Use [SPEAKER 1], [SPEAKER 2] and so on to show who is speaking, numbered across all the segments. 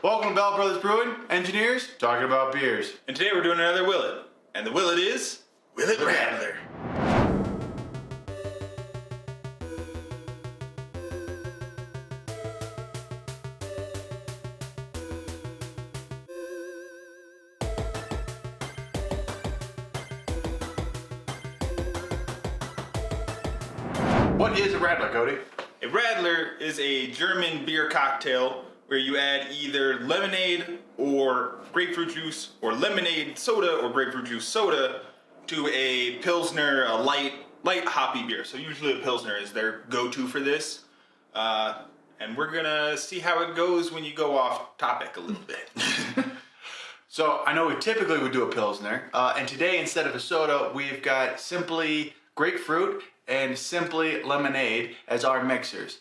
[SPEAKER 1] Welcome to Bell Brothers Brewing, engineers talking about beers.
[SPEAKER 2] And today we're doing another Will It. And the Will It is... Will It Radler.
[SPEAKER 1] What is a Radler, Cody?
[SPEAKER 2] A Radler is a German beer cocktail where you add either lemonade or grapefruit juice or lemonade soda or grapefruit juice soda to a Pilsner, a light hoppy beer. So usually a Pilsner is their go-to for this. And we're gonna see how it goes when you go off topic a little bit.
[SPEAKER 1] So I know we typically would do a Pilsner, and today instead of a soda, we've got Simply Grapefruit and Simply Lemonade as our mixers.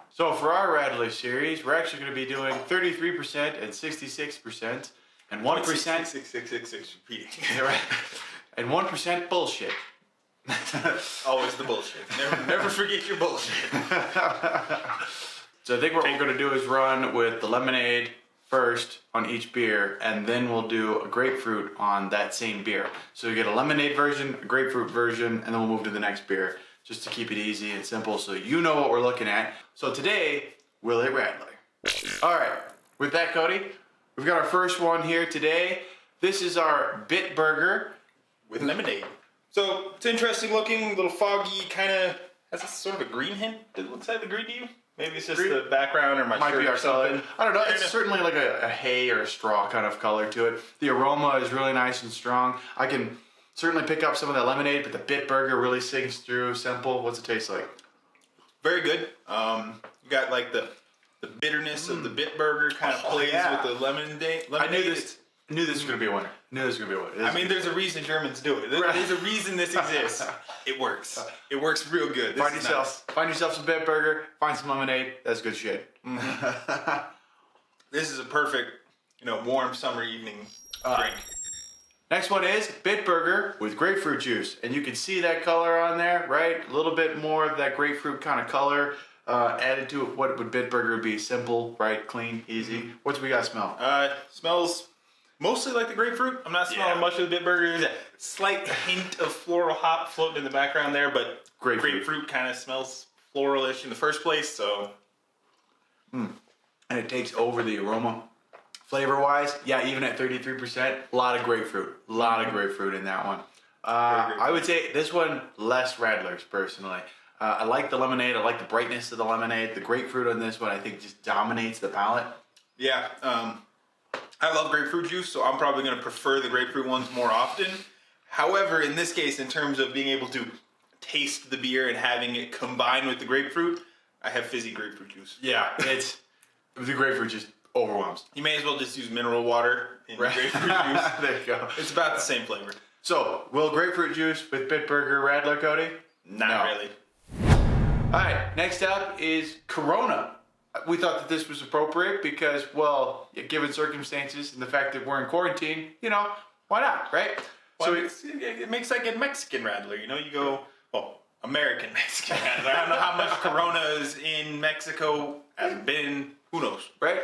[SPEAKER 1] So for our Radler series, we're actually going to be doing 33% and 66% and 1%
[SPEAKER 2] 666 repeating.
[SPEAKER 1] Right. And 1% bullshit.
[SPEAKER 2] Always the bullshit. Never forget your bullshit.
[SPEAKER 1] So I think what we're going to do is run with the lemonade first on each beer, and then we'll do a grapefruit on that same beer. So you get a lemonade version, a grapefruit version, and then we'll move to the next beer, just to keep it easy and simple so you know what we're looking at. So today, Will It Radler. All right, with that, Cody, we've got our first one here today. This is our Bitburger
[SPEAKER 2] with lemonade. So it's interesting looking, a little foggy, kind of has a sort of a green hint. Does it look like the green to you? Maybe it's just
[SPEAKER 1] green?
[SPEAKER 2] the background or my
[SPEAKER 1] Might
[SPEAKER 2] shirt
[SPEAKER 1] be
[SPEAKER 2] or
[SPEAKER 1] our
[SPEAKER 2] something.
[SPEAKER 1] color. I don't know. It's certainly like a hay or a straw kind of color to it. The aroma is really nice and strong. I can certainly pick up some of that lemonade, but the Bitburger really sinks through. Simple. What's it taste like?
[SPEAKER 2] Very good. You got like the bitterness of the Bitburger kind of plays with the lemonade.
[SPEAKER 1] I knew this was going to be a winner.
[SPEAKER 2] I mean, there's a reason Germans do it. There's a reason this exists. It works. It works real good.
[SPEAKER 1] Find yourself some Bitburger, find some lemonade. That's good shit.
[SPEAKER 2] Mm-hmm. This is a perfect, warm summer evening drink.
[SPEAKER 1] Next one is Bitburger with grapefruit juice. And you can see that color on there, right? A little bit more of that grapefruit kind of color added to it. What would Bitburger be? Simple, right? Clean, easy.
[SPEAKER 2] Mm-hmm.
[SPEAKER 1] What do we got smell?
[SPEAKER 2] Smells mostly like the grapefruit. I'm not smelling much of the Bitburger. There's a slight hint of floral hop floating in the background there, but grapefruit kind of smells floralish in the first place, so.
[SPEAKER 1] And it takes over the aroma. Flavor-wise, even at 33%, a lot of grapefruit. A lot of grapefruit in that one. I would say this one, less Radlers, personally. I like the lemonade. I like the brightness of the lemonade. The grapefruit on this one, I think, just dominates the palate.
[SPEAKER 2] Yeah, I love grapefruit juice, so I'm probably going to prefer the grapefruit ones more often. However, in this case, in terms of being able to taste the beer and having it combined with the grapefruit, I have fizzy grapefruit juice.
[SPEAKER 1] Yeah, the grapefruit just overwhelms.
[SPEAKER 2] You may as well just use mineral water in grapefruit juice.
[SPEAKER 1] There you go.
[SPEAKER 2] It's about the same flavor.
[SPEAKER 1] So, will grapefruit juice with Bitburger Radler, Cody?
[SPEAKER 2] Not really.
[SPEAKER 1] All right, next up is Corona. We thought that this was appropriate because, well, given circumstances and the fact that we're in quarantine, why not, right?
[SPEAKER 2] Well, so it makes like a Mexican Radler. You go, American Mexican Radler. I don't know how much Coronas in Mexico have been. Who knows, right?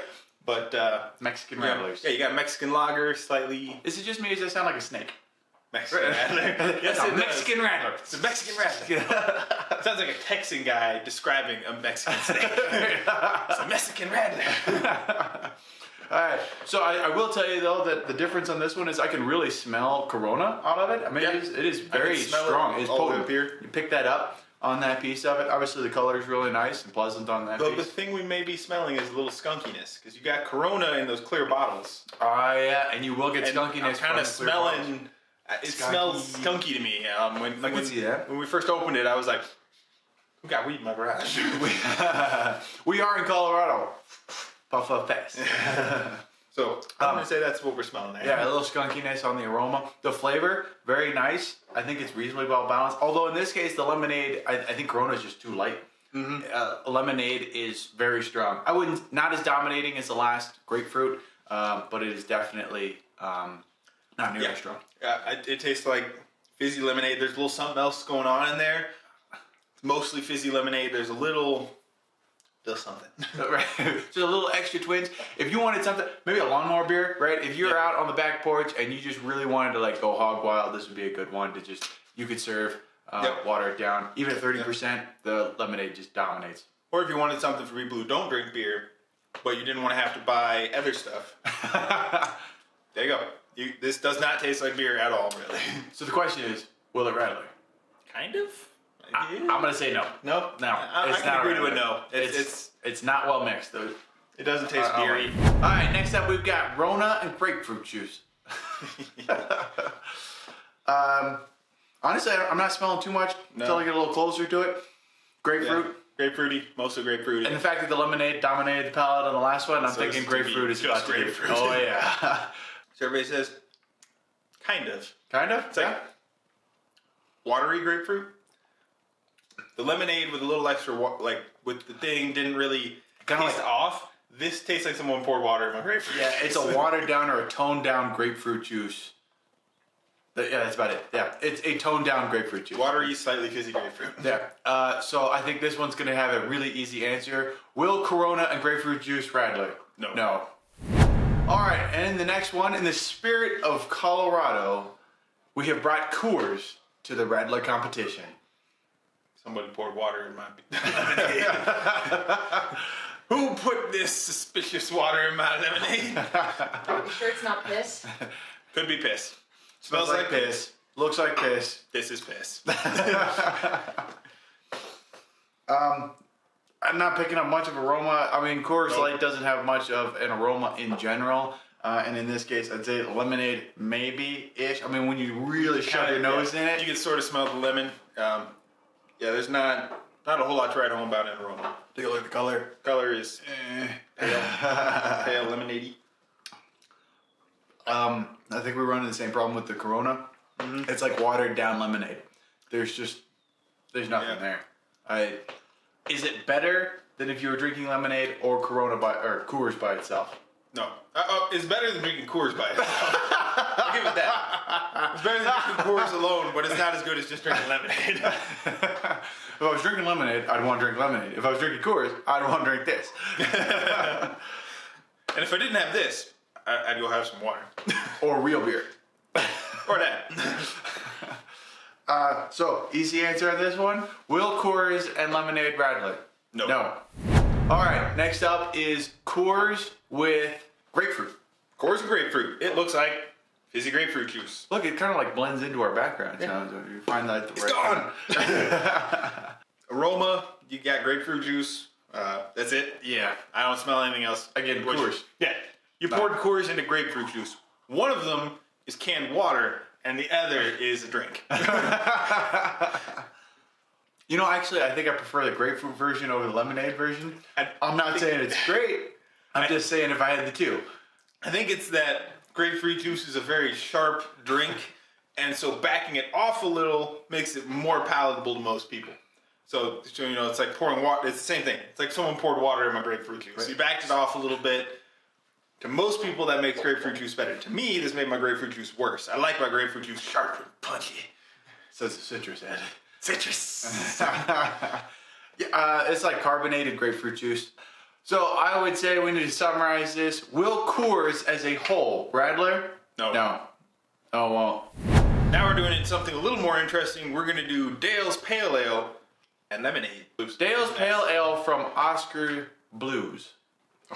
[SPEAKER 2] But
[SPEAKER 1] Mexican Radlers.
[SPEAKER 2] Yeah, you got Mexican lager, slightly.
[SPEAKER 1] Is it just me or does that sound like a snake?
[SPEAKER 2] Mexican Radler.
[SPEAKER 1] Yes, it's a Mexican Radler.
[SPEAKER 2] It's a Mexican Radler. Sounds like a Texan guy describing a Mexican snake. It's a Mexican Radler.
[SPEAKER 1] All right. So I will tell you though that the difference on this one is I can really smell Corona out of it. I mean, it is very strong. It's potent. You pick that up on that piece of it. Obviously, the color is really nice and pleasant on that piece.
[SPEAKER 2] The thing we may be smelling is a little skunkiness because you got Corona in those clear bottles.
[SPEAKER 1] Yeah, and you will get skunkiness.
[SPEAKER 2] I'm kind of smelling. It smells skunky to me.
[SPEAKER 1] I can see that.
[SPEAKER 2] When we first opened it, I was like, "Who got weed in my garage?"
[SPEAKER 1] We are in Colorado. Puff up fast.
[SPEAKER 2] So I'm gonna say that's what we're smelling there.
[SPEAKER 1] Yeah, a little skunkiness on the aroma. The flavor, very nice. I think it's reasonably well balanced. Although in this case, the lemonade, I think Corona is just too light. Lemonade is very strong. I wouldn't, not as dominating as the last grapefruit, but it is definitely not nearly as strong.
[SPEAKER 2] It tastes like fizzy lemonade. There's a little something else going on in there. It's mostly fizzy lemonade. There's a little Just something.
[SPEAKER 1] Right. Just a little extra twinge. If you wanted something, maybe a lawnmower beer, right? If you're out on the back porch and you just really wanted to like go hog wild, this would be a good one to just, you could serve, water it down. Even at 30%, the lemonade just dominates.
[SPEAKER 2] Or if you wanted something for people who don't drink beer, but you didn't want to have to buy other stuff. There you go. This does not taste like beer at all, really.
[SPEAKER 1] So the question is, will it Radler?
[SPEAKER 2] Kind of.
[SPEAKER 1] I'm gonna say no.
[SPEAKER 2] No, I can agree to a no.
[SPEAKER 1] It's not well mixed though.
[SPEAKER 2] It doesn't taste beery.
[SPEAKER 1] All right, next up we've got Rona and grapefruit juice. Honestly, I'm not smelling too much until I get a little closer to it. Grapefruit.
[SPEAKER 2] Yeah. Grapefruity, mostly grapefruity.
[SPEAKER 1] And the fact that the lemonade dominated the palate on the last one, I'm thinking grapefruit is
[SPEAKER 2] just grapefruit.
[SPEAKER 1] Oh yeah.
[SPEAKER 2] So everybody says, kind of.
[SPEAKER 1] Kind of?
[SPEAKER 2] It's like watery grapefruit. The lemonade with a little extra, with the thing, didn't really taste off. This tastes like someone poured water in my grapefruit.
[SPEAKER 1] Yeah, it's a watered down or a toned down grapefruit juice. Yeah, that's about it. Yeah, it's a toned down grapefruit juice.
[SPEAKER 2] Watery, slightly fizzy grapefruit.
[SPEAKER 1] Yeah. So I think this one's going to have a really easy answer. Will Corona and grapefruit juice Radler?
[SPEAKER 2] No.
[SPEAKER 1] No. All right, and the next one, in the spirit of Colorado, we have brought Coors to the Radler competition.
[SPEAKER 2] Somebody poured water in my lemonade. Who put this suspicious water in my lemonade?
[SPEAKER 3] Are you sure it's not piss?
[SPEAKER 2] Could be piss.
[SPEAKER 1] Smells like piss. Looks like piss.
[SPEAKER 2] This is piss.
[SPEAKER 1] I'm not picking up much of aroma. I mean, Coors Light doesn't have much of an aroma in general. And in this case, I'd say lemonade maybe-ish. I mean, when you really shove your nose in it.
[SPEAKER 2] You can sort of smell the lemon. Yeah, there's not a whole lot to write home about an aroma.
[SPEAKER 1] Take a look at the color.
[SPEAKER 2] Color is pale lemonade-y.
[SPEAKER 1] I think we're running the same problem with the Corona. Mm-hmm. It's like watered down lemonade. There's nothing there. Is it better than if you were drinking lemonade or Coors by itself?
[SPEAKER 2] No. It's better than drinking Coors by itself. I'll give it that. It's better than drinking Coors alone, but it's not as good as just drinking lemonade.
[SPEAKER 1] If I was drinking lemonade, I'd want to drink lemonade. If I was drinking Coors, I'd want to drink this.
[SPEAKER 2] And if I didn't have this, I'd go have some water.
[SPEAKER 1] Or real beer.
[SPEAKER 2] Or that.
[SPEAKER 1] So, easy answer on this one. Will Coors and lemonade Radler?
[SPEAKER 2] No.
[SPEAKER 1] No. All right, next up is Coors with grapefruit.
[SPEAKER 2] Coors and grapefruit. It looks like fizzy grapefruit juice.
[SPEAKER 1] Look, it kind of like blends into our background. Yeah. So you find that
[SPEAKER 2] it's gone. Aroma, you got grapefruit juice. That's it.
[SPEAKER 1] Yeah.
[SPEAKER 2] I don't smell anything else.
[SPEAKER 1] Again, Coors.
[SPEAKER 2] Yeah. You poured Coors into grapefruit juice. One of them is canned water, and the other is a drink.
[SPEAKER 1] You know, actually, I think I prefer the grapefruit version over the lemonade version. I'm not saying it's great. I'm just saying if I had the two.
[SPEAKER 2] I think it's that grapefruit juice is a very sharp drink, and so backing it off a little makes it more palatable to most people. So you know, it's like pouring water. It's the same thing. It's like someone poured water in my grapefruit juice. Right. You backed it off a little bit. To most people, that makes grapefruit juice better. To me, this made my grapefruit juice worse. I like my grapefruit juice sharp and punchy.
[SPEAKER 1] Says the citrus head.
[SPEAKER 2] Citrus.
[SPEAKER 1] It's like carbonated grapefruit juice. So I would say we need to summarize this. Will Coors as a whole, Radler?
[SPEAKER 2] No.
[SPEAKER 1] No. Oh, well.
[SPEAKER 2] Now we're doing something a little more interesting. We're going to do Dale's Pale Ale and lemonade.
[SPEAKER 1] Dale's Pale Ale from Oscar Blues.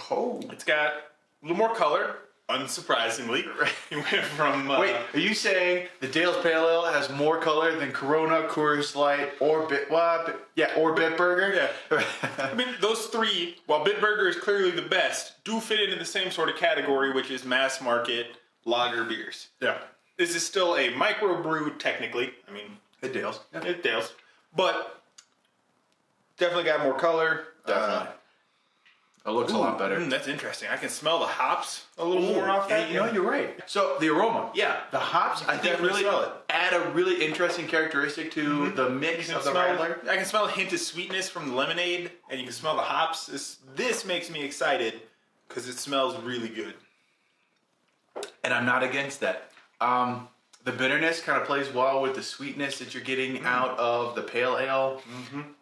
[SPEAKER 2] Oh. It's got a little more color, unsurprisingly. You went from...
[SPEAKER 1] Wait, are you saying the Dale's Pale Ale has more color than Corona, Coors Light, or Bitburger?
[SPEAKER 2] Yeah. I mean, those three, while Bitburger is clearly the best, do fit into the same sort of category, which is mass market lager beers.
[SPEAKER 1] Yeah.
[SPEAKER 2] This is still a microbrew, technically. I mean...
[SPEAKER 1] It Dale's.
[SPEAKER 2] Yeah. It Dale's. But definitely got more color.
[SPEAKER 1] Definitely. It looks a lot better.
[SPEAKER 2] That's interesting. I can smell the hops a little more off that.
[SPEAKER 1] You know, you're right. So the aroma, the hops, I think really add a really interesting characteristic to the mix of the Radler.
[SPEAKER 2] I can smell a hint of sweetness from the lemonade, and you can smell the hops. This makes me excited because it smells really good.
[SPEAKER 1] And I'm not against that. The bitterness kind of plays well with the sweetness that you're getting out of the pale ale.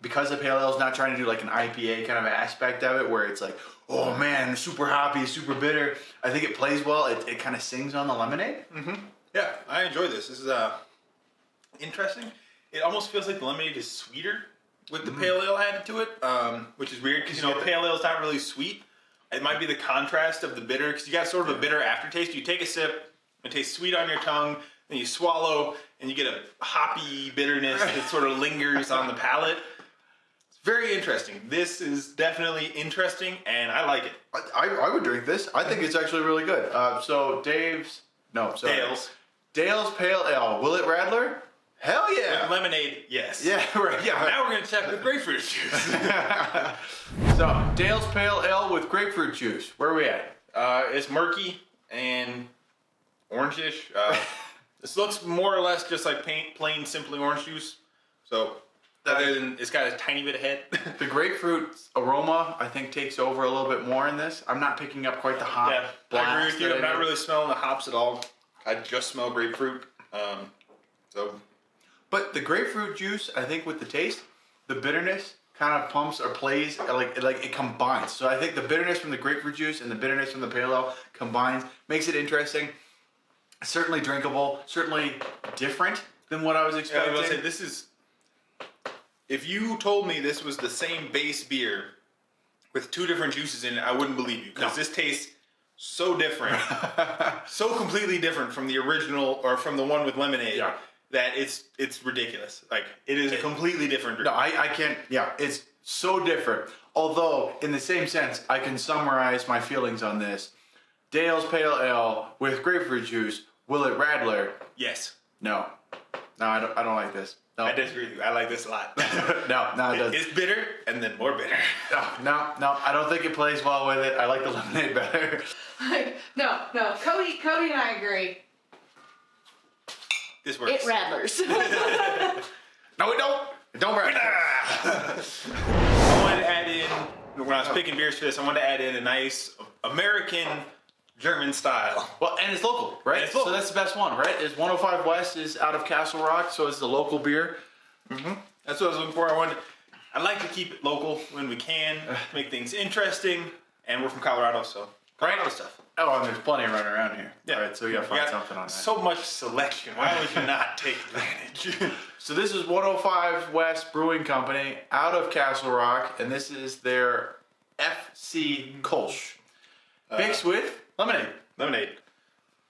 [SPEAKER 1] Because the pale ale is not trying to do like an IPA kind of aspect of it, where it's like, oh man, super hoppy, super bitter. I think it plays well. It kind of sings on the lemonade.
[SPEAKER 2] Yeah, I enjoy this. This is interesting. It almost feels like the lemonade is sweeter with the pale ale added to it, which is weird because pale ale is not really sweet. It might be the contrast of the bitter, because you got sort of a bitter aftertaste. You take a sip, it tastes sweet on your tongue. Then you swallow, and you get a hoppy bitterness that sort of lingers on the palate. It's very interesting. This is definitely interesting, and I like it.
[SPEAKER 1] I would drink this. I think it's actually really good. So Dale's Pale Ale. Will it Radler? Hell yeah.
[SPEAKER 2] With lemonade, yes.
[SPEAKER 1] Yeah, right. Yeah.
[SPEAKER 2] Now we're going to check with grapefruit juice.
[SPEAKER 1] So Dale's Pale Ale with grapefruit juice. Where are we at?
[SPEAKER 2] It's murky and orangish. This looks more or less just like plain simply orange juice. So, other than it's got a tiny bit of head.
[SPEAKER 1] The grapefruit aroma, I think, takes over a little bit more in this. I'm not picking up quite the hop.
[SPEAKER 2] Yeah, I agree with you. I'm not really smelling the hops at all. I just smell grapefruit.
[SPEAKER 1] But the grapefruit juice, I think, with the taste, the bitterness kind of pumps or plays like it combines. So I think the bitterness from the grapefruit juice and the bitterness from the pale ale combines, makes it interesting. Certainly drinkable, certainly different than what I was expecting.
[SPEAKER 2] Yeah, I was gonna say, this is, if you told me this was the same base beer with two different juices in it, I wouldn't believe you, because this tastes so different, so completely different from the original or from the one with lemonade, that it's ridiculous. Like, it is a completely different drink.
[SPEAKER 1] No, I can't. Yeah, it's so different. Although, in the same sense, I can summarize my feelings on this. Dale's Pale Ale with grapefruit juice. Will it Radler?
[SPEAKER 2] Yes.
[SPEAKER 1] No, I don't like this. No.
[SPEAKER 2] I disagree with you. I like this a lot.
[SPEAKER 1] No, it doesn't.
[SPEAKER 2] It's bitter and then more bitter.
[SPEAKER 1] No, I don't think it plays well with it. I like the lemonade better.
[SPEAKER 3] No. Cody and I agree.
[SPEAKER 2] This works.
[SPEAKER 3] It Radlers.
[SPEAKER 1] No, it don't. It don't Radler.
[SPEAKER 2] I wanted to add in, when I was picking beers for this, I wanted to add in a nice American German style.
[SPEAKER 1] Well, and it's local, right?
[SPEAKER 2] It's local.
[SPEAKER 1] So that's the best one, right? It's 105 West is out of Castle Rock, so it's the local beer.
[SPEAKER 2] That's what I was looking for. I like to keep it local when we can, make things interesting, and we're from Colorado, so Colorado stuff.
[SPEAKER 1] Oh, and there's plenty running around here.
[SPEAKER 2] Yeah.
[SPEAKER 1] Right, so you gotta find something on that.
[SPEAKER 2] So much selection. Why would you not take advantage?
[SPEAKER 1] So this is 105 West Brewing Company out of Castle Rock, and this is their FC Kolsch. Mixed with lemonade.
[SPEAKER 2] Lemonade.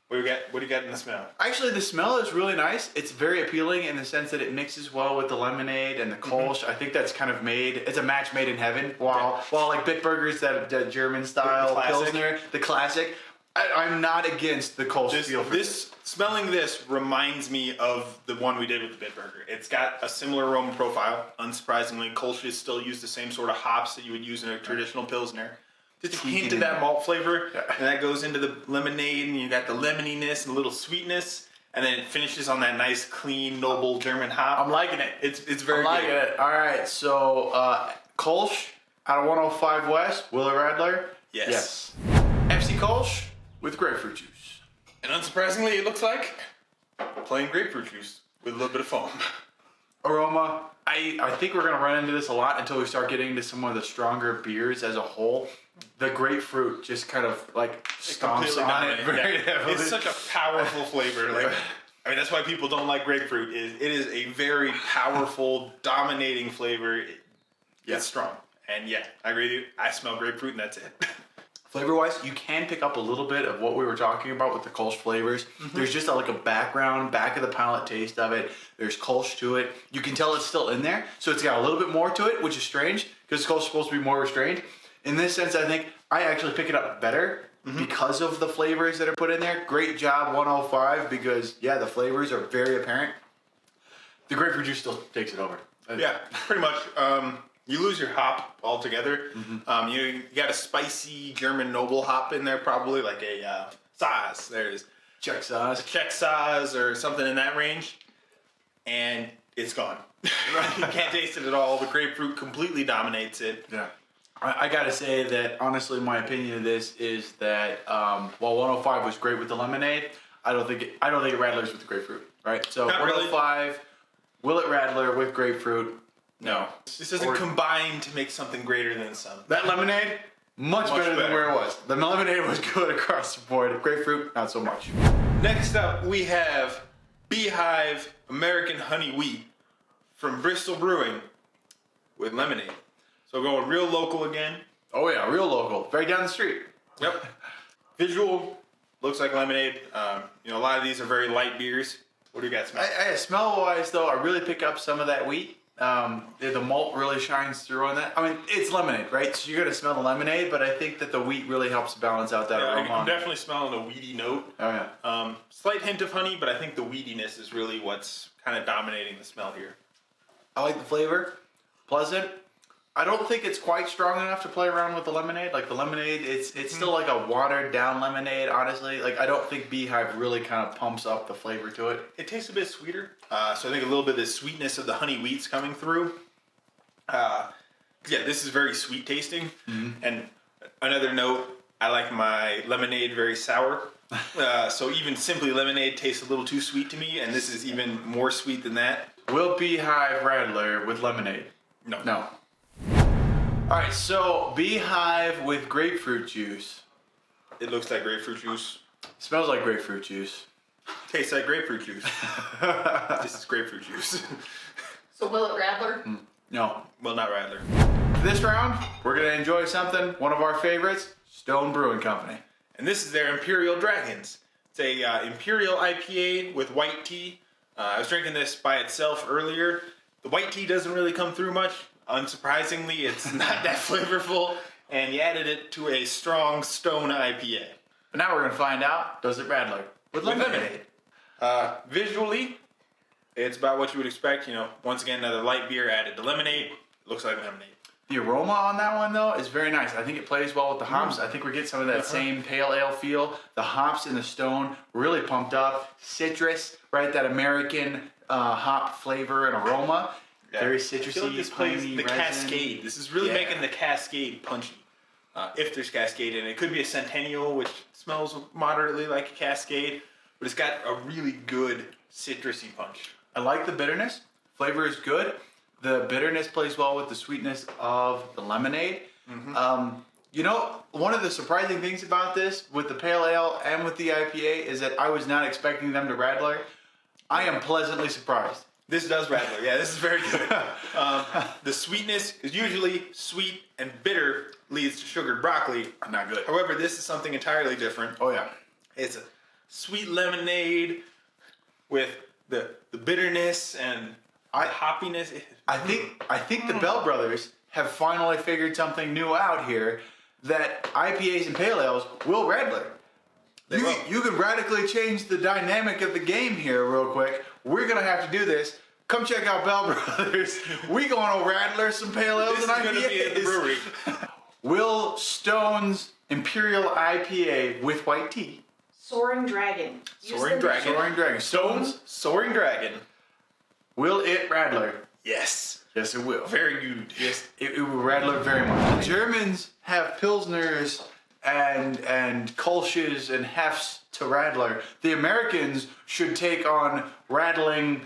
[SPEAKER 2] What do you got in the smell?
[SPEAKER 1] Actually, the smell is really nice. It's very appealing in the sense that it mixes well with the lemonade and the Kolsch. I think that's kind of it's a match made in heaven. While like Bitburger's that German style Pilsner, the classic. I'm not against the Kolsch feel for this.
[SPEAKER 2] Smelling this reminds me of the one we did with the Bitburger. It's got a similar aroma profile. Unsurprisingly, Kolsch still use the same sort of hops that you would use in a traditional Pilsner. Just a hint of that malt flavor, and that goes into the lemonade, and you got the lemoniness and a little sweetness, and then it finishes on that nice, clean, noble German hop.
[SPEAKER 1] I'm liking it.
[SPEAKER 2] It's very good.
[SPEAKER 1] I'm liking it. All right, so Kolsch out of 105 West, Will it Radler?
[SPEAKER 2] Yes.
[SPEAKER 1] FC Kolsch with grapefruit juice.
[SPEAKER 2] And unsurprisingly, it looks like plain grapefruit juice with a little bit of foam.
[SPEAKER 1] Aroma, I think we're going to run into this a lot until we start getting into some of the stronger beers as a whole. The grapefruit just kind of like stomps on it very heavily.
[SPEAKER 2] It's such a powerful flavor. That's why people don't like grapefruit. It is a very powerful, dominating flavor. It's strong. And yeah, I agree with you. I smell grapefruit and that's it.
[SPEAKER 1] Flavor-wise, you can pick up a little bit of what we were talking about with the Kolsch flavors. There's just like a back of the palate taste of it. There's Kolsch to it. You can tell it's still in there, so it's got a little bit more to it, which is strange because Kolsch is supposed to be more restrained. In this sense, I think I actually pick it up better because of the flavors that are put in there. Great job, 105, because yeah, the flavors are very apparent. The grapefruit juice still takes it over.
[SPEAKER 2] Yeah, pretty much. You lose your hop altogether. You got a spicy German noble hop in there, probably like a Saaz. There's
[SPEAKER 1] Czech Saaz.
[SPEAKER 2] Czech Saaz or something in that range, and it's gone. You can't taste it at all. The grapefruit completely dominates it.
[SPEAKER 1] Yeah. I gotta say that honestly, my opinion of this is that while 105 was great with the lemonade, I don't think it Radlers with the grapefruit, right? So
[SPEAKER 2] Not
[SPEAKER 1] we're
[SPEAKER 2] really.
[SPEAKER 1] going 5. Will It Radler with grapefruit? No.
[SPEAKER 2] This doesn't combine to make something greater than some.
[SPEAKER 1] That lemonade, much better than where it was. The lemonade was good across the board. Grapefruit, not so much.
[SPEAKER 2] Next up, we have Beehive American Honey Wheat from Bristol Brewing with lemonade. So going real local again.
[SPEAKER 1] Oh yeah, real local, right down the street.
[SPEAKER 2] Yep. Visual looks like lemonade. You know, a lot of these are very light beers. What do you got, smell?
[SPEAKER 1] Smell-wise, though, I really pick up some of that wheat. The malt really shines through on that. I mean, it's lemonade, right? So you're going to smell the lemonade, but I think that the wheat really helps balance out that aroma.
[SPEAKER 2] I'm definitely smelling a weedy note.
[SPEAKER 1] Oh, yeah.
[SPEAKER 2] Slight hint of honey, but I think the weediness is really what's kind of dominating the smell here.
[SPEAKER 1] I like the flavor. Pleasant. I don't think it's quite strong enough to play around with the lemonade. Like the lemonade, it's still like a watered down lemonade, honestly. Like I don't think Beehive really kind of pumps up the flavor to it.
[SPEAKER 2] It tastes a bit sweeter. So I think a little bit of the sweetness of the honey wheat's coming through. Yeah, this is very sweet tasting. And another note, I like my lemonade very sour. So even simply lemonade tastes a little too sweet to me, and this is even more sweet than that.
[SPEAKER 1] Will Beehive Radler with lemonade?
[SPEAKER 2] No.
[SPEAKER 1] No. All right, so Beehive with grapefruit juice.
[SPEAKER 2] It looks like grapefruit juice.
[SPEAKER 1] Smells like grapefruit juice.
[SPEAKER 2] Tastes like grapefruit juice. This is grapefruit juice.
[SPEAKER 3] So will it Radler?
[SPEAKER 1] No.
[SPEAKER 2] Well, not Radler.
[SPEAKER 1] This round, we're gonna enjoy something, one of our favorites, Stone Brewing Company.
[SPEAKER 2] And this is their Imperial Dragons. It's a Imperial IPA with white tea. I was drinking this by itself earlier. The white tea doesn't really come through much. Unsurprisingly, it's not that flavorful, and you added it to a strong Stone IPA.
[SPEAKER 1] But now we're gonna find out, does it Radler with lemonade?
[SPEAKER 2] Visually, it's about what you would expect. You know, once again, another light beer added to lemonade. Looks like lemonade.
[SPEAKER 1] The aroma on that one, though, is very nice. I think it plays well with the hops. I think we get some of that same pale ale feel. The hops in the Stone really pumped up. Citrus, right? That American hop flavor and aroma.
[SPEAKER 2] Yeah.
[SPEAKER 1] Very
[SPEAKER 2] I feel
[SPEAKER 1] citrusy,
[SPEAKER 2] like this plays
[SPEAKER 1] piney
[SPEAKER 2] the
[SPEAKER 1] resin.
[SPEAKER 2] Cascade. This is really making the Cascade punchy. If there's Cascade in it. It could be a Centennial, which smells moderately like a Cascade, but it's got a really good citrusy punch.
[SPEAKER 1] I like the bitterness. Flavor is good. The bitterness plays well with the sweetness of the lemonade. You know, one of the surprising things about this with the pale ale and with the IPA is that I was not expecting them to Radler. I am pleasantly surprised.
[SPEAKER 2] This does Radler. Yeah, this is very good. The sweetness is usually sweet and bitter leads to sugared broccoli.
[SPEAKER 1] Not good.
[SPEAKER 2] However, this is something entirely different.
[SPEAKER 1] Oh yeah.
[SPEAKER 2] It's a sweet lemonade with the bitterness and the hoppiness.
[SPEAKER 1] I think the Bell Brothers have finally figured something new out here, that IPAs and pale ales will Radler. You can radically change the dynamic of the game here real quick. We're going to have to do this. Come check out Bell Brothers. We going to Radler some pale ales
[SPEAKER 2] This
[SPEAKER 1] and
[SPEAKER 2] is going to be at the
[SPEAKER 1] IPAs.
[SPEAKER 2] brewery.
[SPEAKER 1] Will Stone's Imperial IPA with white tea?
[SPEAKER 3] Soaring Dragon.
[SPEAKER 2] Soaring Dragon.
[SPEAKER 1] Soaring Dragon.
[SPEAKER 2] Stone's Soaring Dragon.
[SPEAKER 1] Will it Radler?
[SPEAKER 2] Yes.
[SPEAKER 1] Yes, it will.
[SPEAKER 2] Very good.
[SPEAKER 1] Yes, it will Radler very much. The Germans have Pilsners and Kolsches and Hefts to Radler. The Americans should take on rattling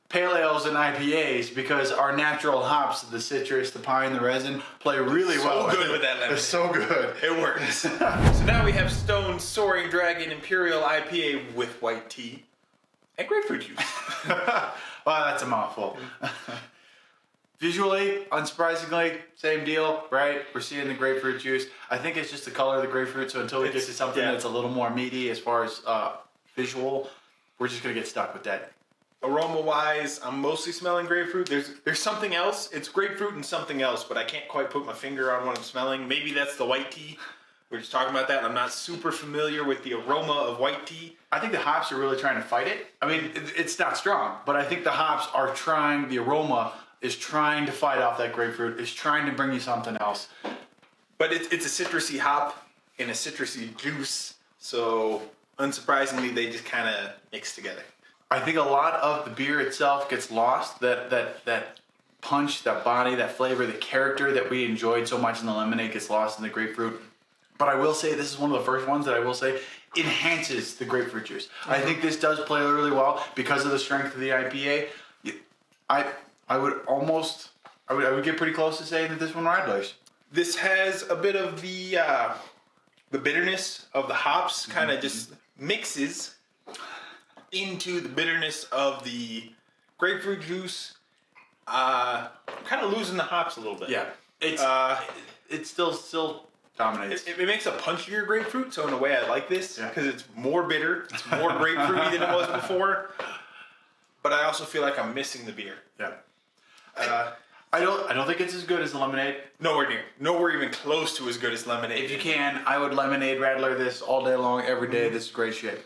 [SPEAKER 1] pale ales and IPAs because our natural hops, the citrus, the pine, the resin, play really well.
[SPEAKER 2] So good with that lemonade.
[SPEAKER 1] They're so good.
[SPEAKER 2] It works. So now we have Stone's Soaring Dragon Imperial IPA with white tea and grapefruit juice.
[SPEAKER 1] Wow, that's a mouthful. Visually, unsurprisingly, same deal, right? We're seeing the grapefruit juice. I think it's just the color of the grapefruit, so until we get to something that's a little more meaty as far as visual, we're just going to get stuck with that.
[SPEAKER 2] Aroma-wise, I'm mostly smelling grapefruit. There's something else. It's grapefruit and something else, but I can't quite put my finger on what I'm smelling. Maybe that's the white tea. We're just talking about that. I'm not super familiar with the aroma of white tea.
[SPEAKER 1] I think the hops are really trying to fight it. I mean, it's not strong, but I think the hops are trying, the aroma is trying to fight off that grapefruit, is trying to bring you something else.
[SPEAKER 2] But it's a citrusy hop and a citrusy juice, so unsurprisingly, they just kind of mix together.
[SPEAKER 1] I think a lot of the beer itself gets lost. That punch, that body, that flavor, the character that we enjoyed so much in the lemonade gets lost in the grapefruit. But I will say this is one of the first ones that I will say enhances the grapefruit juice. I think this does play really well because of the strength of the IPA. I would get pretty close to saying that this one Radler's.
[SPEAKER 2] This has a bit of the bitterness of the hops, kind of just mixes into the bitterness of the grapefruit juice. Kind of losing the hops a little bit.
[SPEAKER 1] Yeah, it's still dominates.
[SPEAKER 2] It makes a punchier grapefruit, so in a way I like this because it's more bitter, it's more grapefruity than it was before. But I also feel like I'm missing the beer.
[SPEAKER 1] Yeah. I don't think it's as good as the lemonade.
[SPEAKER 2] Nowhere near. Nowhere even close to as good as lemonade.
[SPEAKER 1] If you can, I would lemonade Radler this all day long, every day. This is great shape.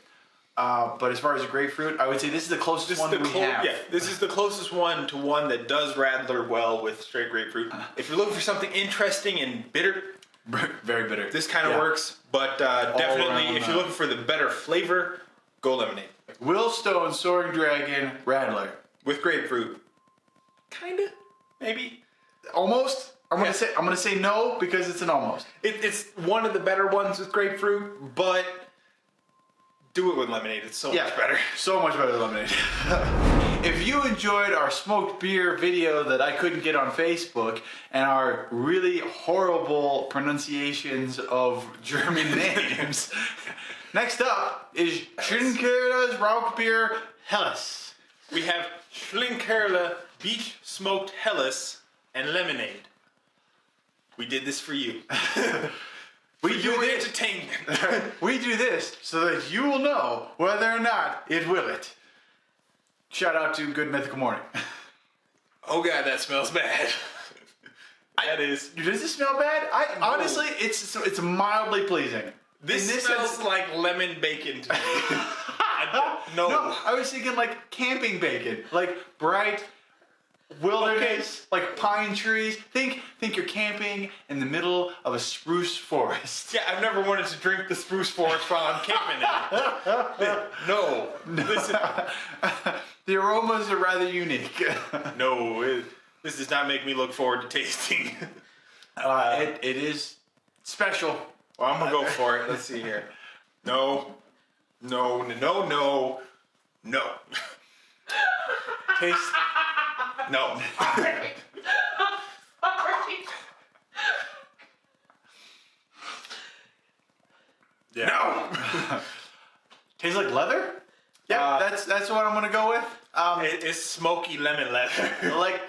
[SPEAKER 1] But as far as the grapefruit, I would say this is the closest one we have.
[SPEAKER 2] Yeah, this is the closest one to one that does Radler well with straight grapefruit. If you're looking for something interesting and bitter,
[SPEAKER 1] very bitter.
[SPEAKER 2] this kind of works. But definitely, if you're looking for the better flavor, go lemonade.
[SPEAKER 1] Willstone Soaring Dragon Radler.
[SPEAKER 2] With grapefruit. Kinda, maybe.
[SPEAKER 1] Almost. I'm gonna say no because it's an almost.
[SPEAKER 2] It's one of the better ones with grapefruit, but do it with lemonade. It's so much better.
[SPEAKER 1] So much better than lemonade. If you enjoyed our smoked beer video that I couldn't get on Facebook and our really horrible pronunciations of German names, next up is Schönkerler's Rauchbier Helles.
[SPEAKER 2] We have Schönkerler Beach Smoked Helles and lemonade. We did this for you.
[SPEAKER 1] We do
[SPEAKER 2] your
[SPEAKER 1] this.
[SPEAKER 2] entertainment.
[SPEAKER 1] We do this so that you will know whether or not it will it. Shout out to Good Mythical Morning.
[SPEAKER 2] Oh god, that smells bad. That is.
[SPEAKER 1] Does it smell bad? Honestly, it's mildly pleasing.
[SPEAKER 2] This smells like lemon bacon to me. No,
[SPEAKER 1] I was thinking like camping bacon, like bright wilderness, like pine trees. Think you're camping in the middle of a spruce forest.
[SPEAKER 2] Yeah, I've never wanted to drink the spruce forest while I'm camping in it. No. Listen.
[SPEAKER 1] The aromas are rather unique.
[SPEAKER 2] No, this does not make me look forward to tasting.
[SPEAKER 1] It is special.
[SPEAKER 2] Well, I'm gonna go for it. Let's see here. No.
[SPEAKER 1] Taste.
[SPEAKER 2] No.
[SPEAKER 3] Sorry.
[SPEAKER 1] Yeah.
[SPEAKER 2] No.
[SPEAKER 1] Tastes like leather? Yeah, that's what I'm gonna go with.
[SPEAKER 2] It's smoky lemon leather.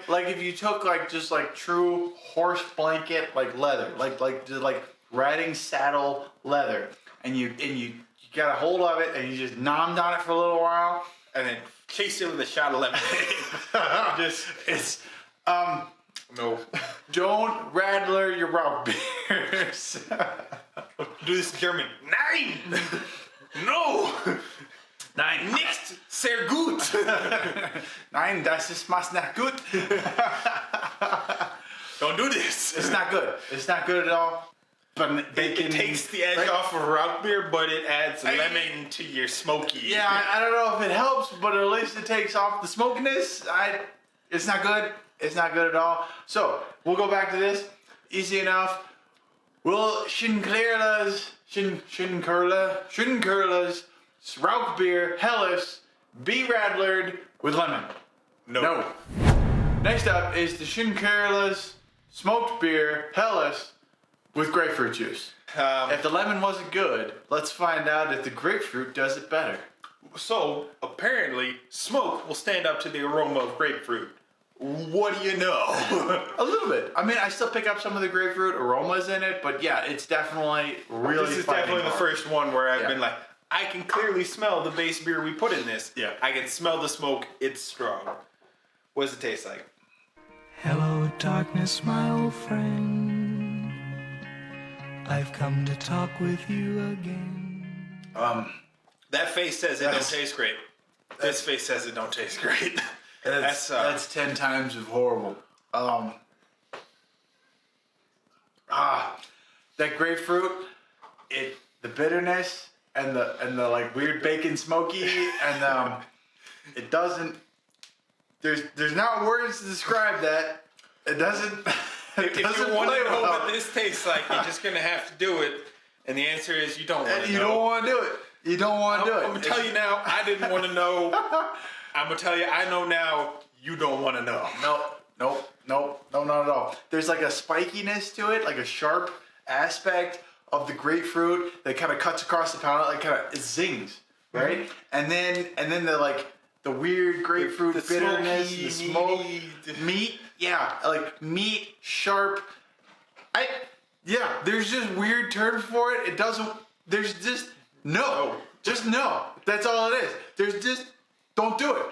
[SPEAKER 1] like if you took just true horse blanket leather, like riding saddle leather, and you got a hold of it and you just nommed on it for a little while,
[SPEAKER 2] And then chase it with a shot of lemonade. No.
[SPEAKER 1] Don't Radler your Rauchbiers.
[SPEAKER 2] Do this in German. Nein! No!
[SPEAKER 1] Nein,
[SPEAKER 2] Nicht sehr gut!
[SPEAKER 1] Nein, das ist nicht gut.
[SPEAKER 2] Don't do this.
[SPEAKER 1] It's not good. It's not good at all. But bacon.
[SPEAKER 2] It takes the edge off of Rauchbier, but it adds lemon to your smoky.
[SPEAKER 1] Yeah, I don't know if it helps, but at least it takes off the smokiness. It's not good. It's not good at all. So we'll go back to this. Easy enough. Will Schönkerler's Rauchbier Helles be Radlered with lemon? No. Next up is the Schönkerler's smoked beer Helles with grapefruit juice. If the lemon wasn't good, let's find out if the grapefruit does it better.
[SPEAKER 2] So, apparently, smoke will stand up to the aroma of grapefruit. What do you know?
[SPEAKER 1] A little bit. I mean, I still pick up some of the grapefruit aromas in it, but yeah, it's definitely really
[SPEAKER 2] This is
[SPEAKER 1] fighting
[SPEAKER 2] definitely the
[SPEAKER 1] hard.
[SPEAKER 2] first one where I've been like, I can clearly smell the base beer we put in this.
[SPEAKER 1] Yeah.
[SPEAKER 2] I can smell the smoke. It's strong. What does it taste like?
[SPEAKER 4] Hello, darkness, my old friend. I've come to talk with you again.
[SPEAKER 2] That face says it don't taste great. This face says it don't taste great.
[SPEAKER 1] That's 10 times of horrible. That grapefruit, the bitterness and the weird bacon smoky and it doesn't. There's not words to describe that. It doesn't.
[SPEAKER 2] If you want to know what this tastes like, you're just gonna have to do it. And the answer is you don't want to know.
[SPEAKER 1] You don't want to do it. You don't want to do it.
[SPEAKER 2] I'm going to tell you now, I didn't want to know. I'm going to tell you, I know now, you don't want to know.
[SPEAKER 1] No, not at all. There's like a spikiness to it, like a sharp aspect of the grapefruit that kind of cuts across the palate, like it zings, right? And then the weird grapefruit
[SPEAKER 2] the
[SPEAKER 1] bitterness,
[SPEAKER 2] smoky,
[SPEAKER 1] the smoke,
[SPEAKER 2] meaty.
[SPEAKER 1] meat, like meat, sharp. There's just weird terms for it. It doesn't. There's just no. That's all it is. There's just don't do it.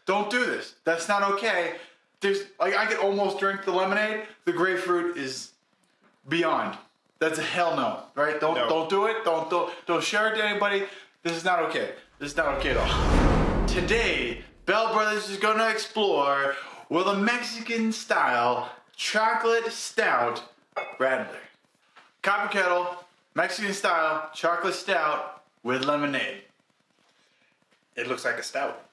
[SPEAKER 1] Don't do this. That's not okay. There's I could almost drink the lemonade. The grapefruit is beyond. That's a hell no, right? Don't do it. Don't share it to anybody. This is not okay. This is not okay at all. Today, Bell Brothers is gonna explore with a Mexican style chocolate stout Radler. Copper kettle, Mexican style chocolate stout with lemonade.
[SPEAKER 2] It looks like a stout.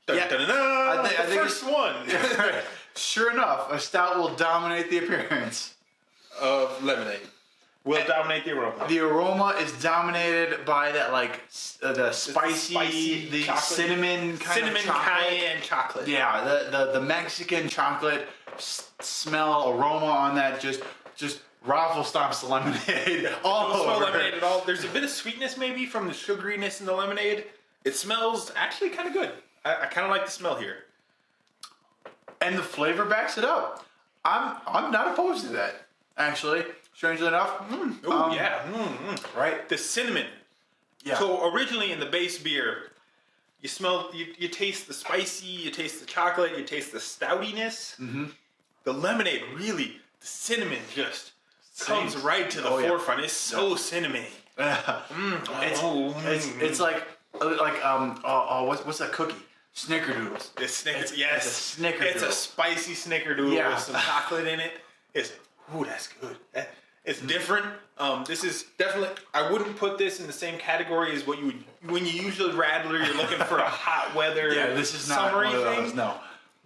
[SPEAKER 1] Yeah.
[SPEAKER 2] I think the first one.
[SPEAKER 1] Right. Sure enough, a stout will dominate the appearance
[SPEAKER 2] Of lemonade. Will dominate the aroma.
[SPEAKER 1] The aroma is dominated by that the spicy, the
[SPEAKER 2] chocolate.
[SPEAKER 1] cinnamon chocolate.
[SPEAKER 2] Cayenne chocolate.
[SPEAKER 1] Yeah, the Mexican chocolate smell, aroma on that just raffle stomps the lemonade all
[SPEAKER 2] Don't smell
[SPEAKER 1] over.
[SPEAKER 2] lemonade at all. There's a bit of sweetness maybe from the sugariness in the lemonade. It smells actually kind of good. I kind of like the smell here.
[SPEAKER 1] And the flavor backs it up. I'm not opposed to that, actually. Strangely enough. Right?
[SPEAKER 2] The cinnamon.
[SPEAKER 1] Yeah.
[SPEAKER 2] So originally in the base beer, you smell, you taste the spicy, you taste the chocolate, you taste the stoutiness. Mm-hmm. The lemonade, really, the cinnamon just comes right to the forefront. It's so cinnamony.
[SPEAKER 1] It's like what's that cookie? Snickerdoodles.
[SPEAKER 2] Yes.
[SPEAKER 1] It's a snickerdoodle.
[SPEAKER 2] It's a spicy snickerdoodle
[SPEAKER 1] Yeah.
[SPEAKER 2] with some chocolate in it. That's good. It's different. This is definitely. I wouldn't put this in the same category as what you would when you usually Radler. You're looking for a hot weather.
[SPEAKER 1] Yeah, this is not
[SPEAKER 2] summery
[SPEAKER 1] one of
[SPEAKER 2] thing.
[SPEAKER 1] those. No,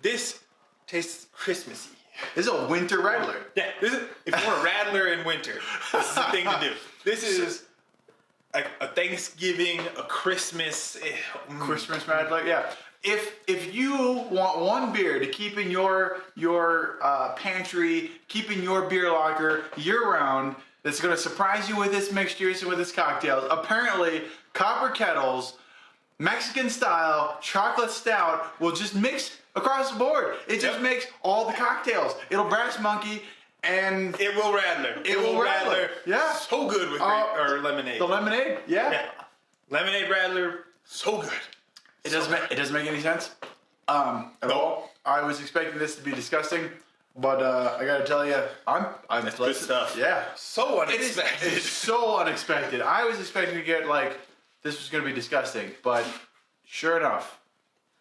[SPEAKER 2] This tastes Christmassy.
[SPEAKER 1] this is a winter Radler.
[SPEAKER 2] Yeah, this is if you want a Radler in winter. This is the thing to do. This is like a Thanksgiving, a Christmas.
[SPEAKER 1] Christmas Radler. Yeah. If you want one beer to keep in your pantry, keep in your beer locker year round, that's going to surprise you with its mixtures and with its cocktails, apparently Copper Kettle's Mexican style chocolate stout will just mix across the board. It just makes all the cocktails. It'll brass monkey and
[SPEAKER 2] It will Radler.
[SPEAKER 1] It will Radler. Yeah.
[SPEAKER 2] So good with or lemonade.
[SPEAKER 1] the lemonade. Yeah.
[SPEAKER 2] Lemonade Radler, so good.
[SPEAKER 1] It doesn't make any sense at all. I was expecting this to be disgusting, but I gotta tell you, I'm
[SPEAKER 2] good stuff.
[SPEAKER 1] Yeah,
[SPEAKER 2] So unexpected.
[SPEAKER 1] It is so unexpected. I was expecting to get this was gonna be disgusting, but sure enough,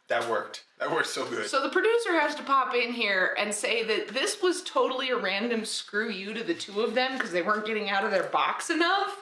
[SPEAKER 2] That worked. That worked so good.
[SPEAKER 3] So the producer has to pop in here and say that this was totally a random screw you to the two of them because they weren't getting out of their box enough.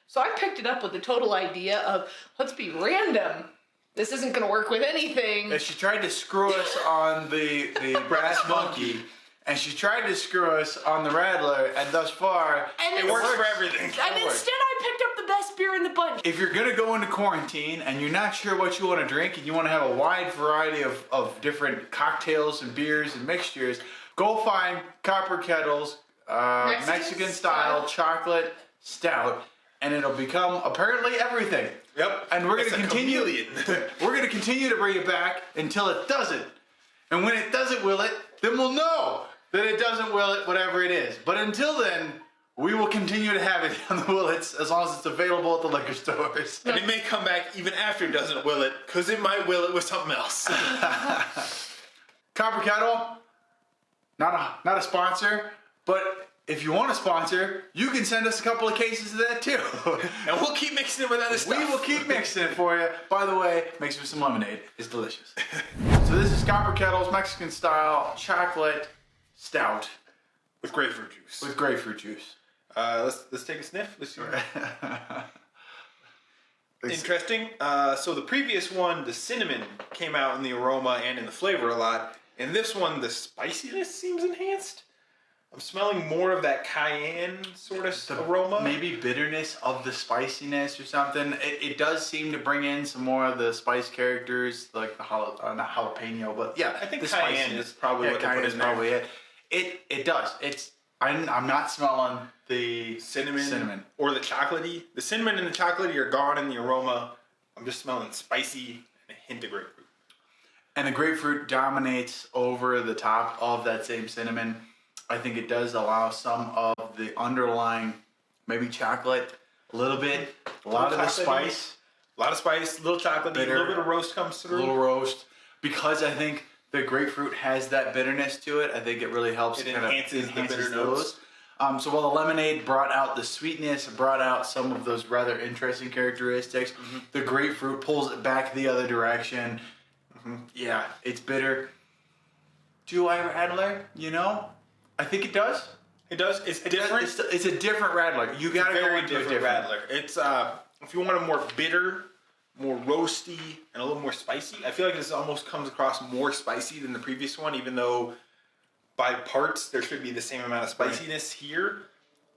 [SPEAKER 3] So I picked it up with the total idea of let's be random. This isn't going to work with anything.
[SPEAKER 1] and she tried to screw us on the brass monkey, and she tried to screw us on the Radler, and thus far,
[SPEAKER 3] And
[SPEAKER 2] it works for everything.
[SPEAKER 3] And instead I picked up the best beer in the bunch.
[SPEAKER 1] if you're gonna go into quarantine and you're not sure what you want to drink and you want to have a wide variety of different cocktails and beers and mixtures, go find Copper Kettle's Mexican style chocolate stout, and it'll become apparently everything.
[SPEAKER 2] Yep.
[SPEAKER 1] And we're
[SPEAKER 2] It's
[SPEAKER 1] gonna
[SPEAKER 2] a
[SPEAKER 1] continue.
[SPEAKER 2] chameleon.
[SPEAKER 1] We're gonna continue to bring it back until it doesn't. And when it doesn't will it, then we'll know that it doesn't will it, whatever it is. But until then, we will continue to have it on the willets as long as it's available at the liquor stores.
[SPEAKER 2] And it may come back even after it doesn't will it, because it might will it with something else.
[SPEAKER 1] Copper Kettle, not a sponsor, but if you want a sponsor, you can send us a couple of cases of that too.
[SPEAKER 2] And we'll keep mixing it with other stuff.
[SPEAKER 1] We will keep mixing it for you. By the way, mix it with some lemonade. It's delicious. So this is Copper Kettle's Mexican style chocolate stout
[SPEAKER 2] with grapefruit juice.
[SPEAKER 1] with grapefruit juice.
[SPEAKER 2] Let's take a sniff. Let's see. Interesting. So the previous one, the cinnamon came out in the aroma and in the flavor a lot. In this one, the spiciness seems enhanced. I'm smelling more of that cayenne sort of aroma.
[SPEAKER 1] Maybe bitterness of the spiciness or something. It does seem to bring in some more of the spice characters, like the not jalapeno, but yeah,
[SPEAKER 2] I think
[SPEAKER 1] the
[SPEAKER 2] cayenne
[SPEAKER 1] spiciness.
[SPEAKER 2] is probably what they put in there.
[SPEAKER 1] Probably it. It does. I'm not smelling the cinnamon
[SPEAKER 2] or the chocolatey. The cinnamon and the chocolatey are gone in the aroma. I'm just smelling spicy and a hint of grapefruit.
[SPEAKER 1] And the grapefruit dominates over the top of that same cinnamon. I think it does allow some of the underlying, maybe chocolate, a little bit, a lot of the spice.
[SPEAKER 2] A lot of spice, a little chocolate, a little bit of roast comes through.
[SPEAKER 1] A little roast. Because I think the grapefruit has that bitterness to it, I think it really helps.
[SPEAKER 2] It enhances the bitter
[SPEAKER 1] notes. So while the lemonade brought out the sweetness, brought out some of those rather interesting characteristics, the grapefruit pulls it back the other direction. Yeah, it's bitter. Do I Radler? You know? I think it does.
[SPEAKER 2] It does. It's different.
[SPEAKER 1] It's a different Radler. You got to go into a different
[SPEAKER 2] Radler. It's if you want a more bitter, more roasty, and a little more spicy. I feel like this almost comes across more spicy than the previous one, even though by parts there should be the same amount of spiciness here.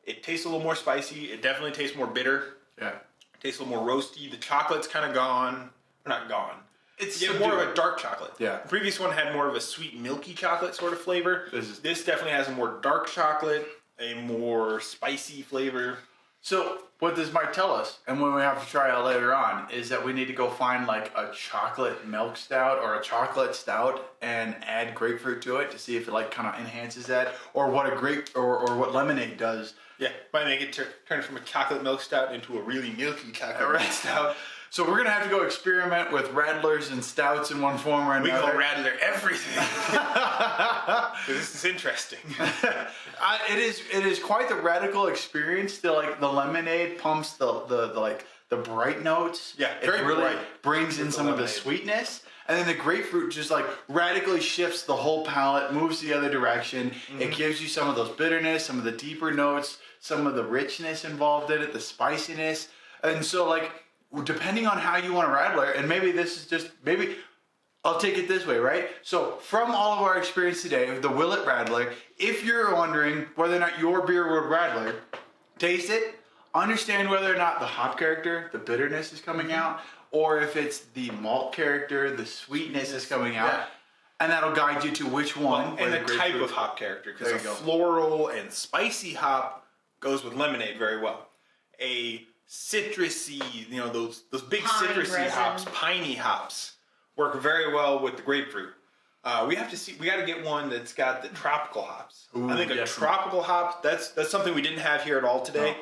[SPEAKER 2] It tastes a little more spicy. It definitely tastes more bitter.
[SPEAKER 1] Yeah.
[SPEAKER 2] It tastes a little more roasty. The chocolate's kind of gone. Not gone.
[SPEAKER 1] It's
[SPEAKER 2] more of a dark chocolate.
[SPEAKER 1] Yeah.
[SPEAKER 2] The previous one had more of a sweet, milky chocolate sort of flavor. This definitely has a more dark chocolate, a more spicy flavor.
[SPEAKER 1] So what this might tell us, and when we have to try it later on, is that we need to go find like a chocolate milk stout or a chocolate stout and add grapefruit to it to see if it like kind of enhances that, or what or what lemonade does.
[SPEAKER 2] Yeah, might make it turn from a chocolate milk stout into a really milky chocolate milk stout.
[SPEAKER 1] So we're going to have to go experiment with Radlers and stouts in one form or another.
[SPEAKER 2] We go Radler everything. This is interesting.
[SPEAKER 1] It is quite the radical experience. The lemonade pumps the bright notes.
[SPEAKER 2] Yeah,
[SPEAKER 1] it really bright. Brings in some of the sweetness. And then the grapefruit just like radically shifts the whole palate, moves the other direction. It gives you some of those bitterness, some of the deeper notes, some of the richness involved in it, the spiciness. And so like, depending on how you want a Radler, and maybe this is just, maybe I'll take it this way, right? So from all of our experience today of the Will It Radler, if you're wondering whether or not your beer would Radler, taste it, understand whether or not the hop character, the bitterness is coming out, or if it's the malt character, the sweetness is coming out. Yeah. And that'll guide you to which one.
[SPEAKER 2] And the type of hop character, because a floral and spicy hop goes with lemonade very well. A citrusy, those big citrusy hops, piney hops, work very well with the grapefruit. We got to get one that's got the tropical hops.
[SPEAKER 1] Ooh,
[SPEAKER 2] I think a tropical hop, that's something we didn't have here at all today. No.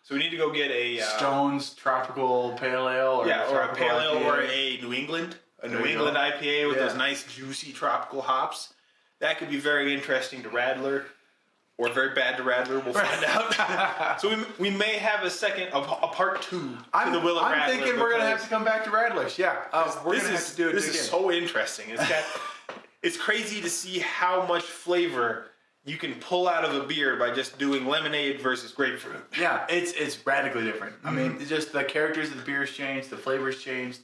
[SPEAKER 2] So we need to go get a
[SPEAKER 1] Stone's tropical pale ale,
[SPEAKER 2] or a pale ale, or a New England, IPA with those nice juicy tropical hops. That could be very interesting to Radler. Or very bad to Radler, we'll find out. So we may have a part two to the Will It Radler.
[SPEAKER 1] I'm thinking we're going to have to come back to Radlers, yeah. We're going to have to do it
[SPEAKER 2] This is so interesting. It's crazy to see how much flavor you can pull out of a beer by just doing lemonade versus grapefruit.
[SPEAKER 1] Yeah, it's radically different. I mean, it's just the characters of the beers change, the flavors change.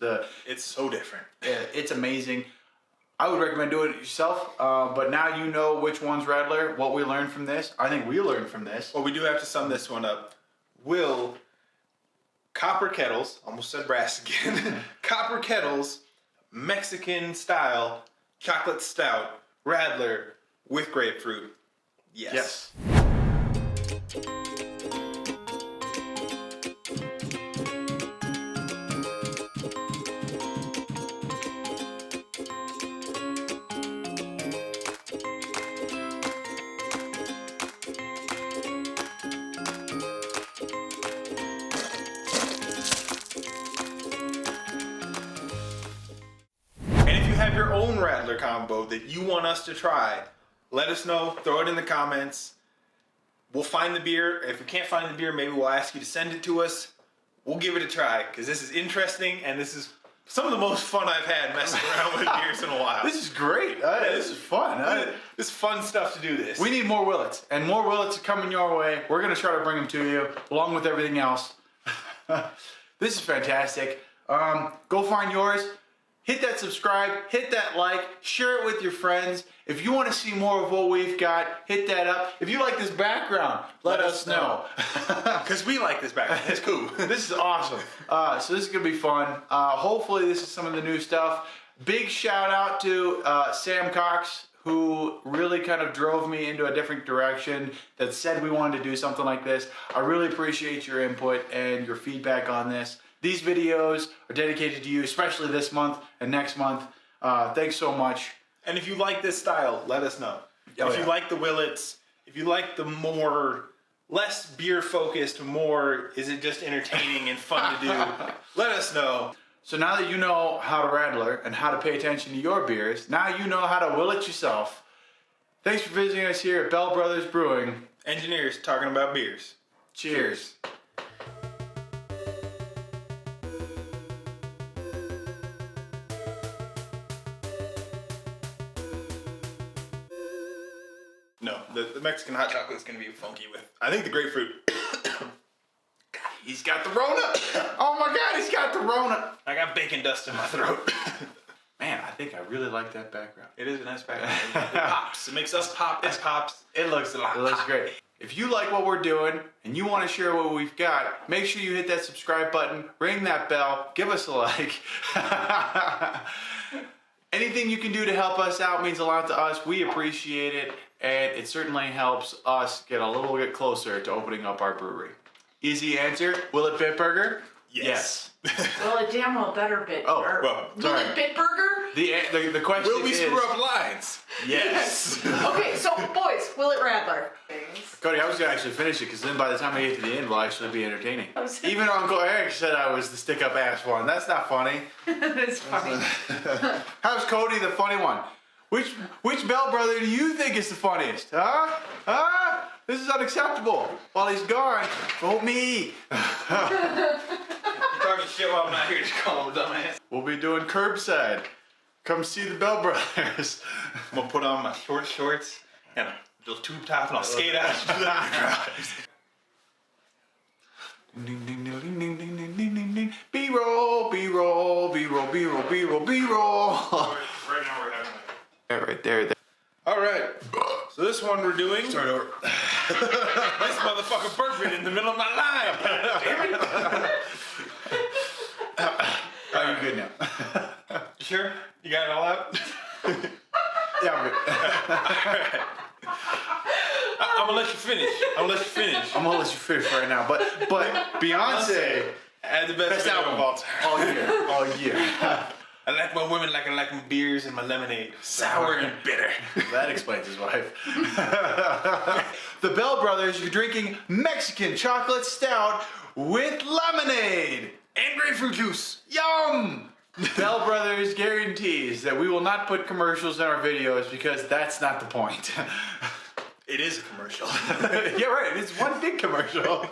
[SPEAKER 2] It's so different.
[SPEAKER 1] It's amazing. I would recommend doing it yourself, but now you know which one's Radler, what we learned from this. I think we learned from this.
[SPEAKER 2] Well, we do have to sum this one up. Will Copper Kettles, almost said brass again, Copper Kettles, Mexican style, chocolate stout, Radler with grapefruit. Yes. Your own Radler combo that you want us to try, let us know. Throw it in the comments. We'll find the beer. If we can't find the beer, maybe we'll ask you to send it to us. We'll give it a try because this is interesting and this is some of the most fun I've had messing around with beers in a while.
[SPEAKER 1] This is great. This is fun.
[SPEAKER 2] This is fun stuff to do this.
[SPEAKER 1] We need more Willets, and more Willets are coming your way. We're going to try to bring them to you along with everything else. This is fantastic. Go find yours. hit that subscribe, hit that like, share it with your friends. If you want to see more of what we've got, hit that up. If you like this background, let us know.
[SPEAKER 2] Because we like this background. It's cool.
[SPEAKER 1] This is awesome. So this is going to be fun. Hopefully this is some of the new stuff. Big shout out to Sam Cox, who really kind of drove me into a different direction, that said we wanted to do something like this. I really appreciate your input and your feedback on this. These videos are dedicated to you, especially this month and next month. Thanks so much.
[SPEAKER 2] And if you like this style, let us know. If you like the Willets, if you like the less beer focused, more is it just entertaining and fun to do, let us know.
[SPEAKER 1] So now that you know how to Radler and how to pay attention to your beers, now you know how to will it yourself. Thanks for visiting us here at Bell Brothers Brewing.
[SPEAKER 2] Engineers talking about beers.
[SPEAKER 1] Cheers.
[SPEAKER 2] No, the Mexican hot chocolate is going to be funky with, I think, the grapefruit.
[SPEAKER 1] He's got the Rona. Oh my God, he's got the Rona.
[SPEAKER 2] I got bacon dust in my throat.
[SPEAKER 1] Man, I think I really like that background.
[SPEAKER 2] It is a nice background. It pops. It makes us pop. It pops.
[SPEAKER 1] It looks great. If you like what we're doing and you want to share what we've got, make sure you hit that subscribe button, ring that bell, give us a like. Anything you can do to help us out means a lot to us. We appreciate it, and it certainly helps us get a little bit closer to opening up our brewery. Easy answer, will it Bitburger? Yes.
[SPEAKER 3] Well, a damn well better bit.
[SPEAKER 1] Oh,
[SPEAKER 3] well, will it Bitburger?
[SPEAKER 1] The question
[SPEAKER 2] Will we
[SPEAKER 1] is...
[SPEAKER 2] screw up lines?
[SPEAKER 1] Yes.
[SPEAKER 3] Okay, so boys, will it Radler?
[SPEAKER 1] Cody, I was going to actually finish it because then by the time we get to the end, we'll actually be entertaining.
[SPEAKER 3] was-
[SPEAKER 1] Even Uncle Eric said I was the stick-up ass one. That's not funny.
[SPEAKER 3] It's funny.
[SPEAKER 1] How's Cody the funny one? Which Bell brother do you think is the funniest? Huh? Huh? This is unacceptable. While he's gone, vote me.
[SPEAKER 2] You're talking shit while I'm not here to call him dumbass.
[SPEAKER 1] We'll be doing curbside. Come see the Bell brothers.
[SPEAKER 2] I'm going to put on my short shorts and a little tube top and I'll skate out to the garage.
[SPEAKER 1] Ding, ding, ding, ding, ding, ding, ding, ding, ding, ding. B-roll, B-roll, B-roll, B-roll, B-roll, B-roll.
[SPEAKER 2] Right now we're having
[SPEAKER 1] Right there.
[SPEAKER 2] All right. So this one we're doing.
[SPEAKER 1] Start over.
[SPEAKER 2] This motherfucker burped in the middle of my line. Damn it.
[SPEAKER 1] Oh, you're good now.
[SPEAKER 2] You sure? You got it all out?
[SPEAKER 1] Yeah, I'm good.
[SPEAKER 2] Alright. I'm gonna let you finish. I'm gonna
[SPEAKER 1] let you finish right now. But Beyonce
[SPEAKER 2] had the best album of all time.
[SPEAKER 1] all year.
[SPEAKER 2] I like my women like I like my beers and my lemonade. Sour and bitter.
[SPEAKER 1] That explains his wife. The Bell Brothers, you're drinking Mexican Chocolate Stout with lemonade
[SPEAKER 2] And grapefruit juice.
[SPEAKER 1] Yum! Bell Brothers guarantees that we will not put commercials in our videos because that's not the point.
[SPEAKER 2] It is a commercial.
[SPEAKER 1] Yeah, right. It's one big commercial.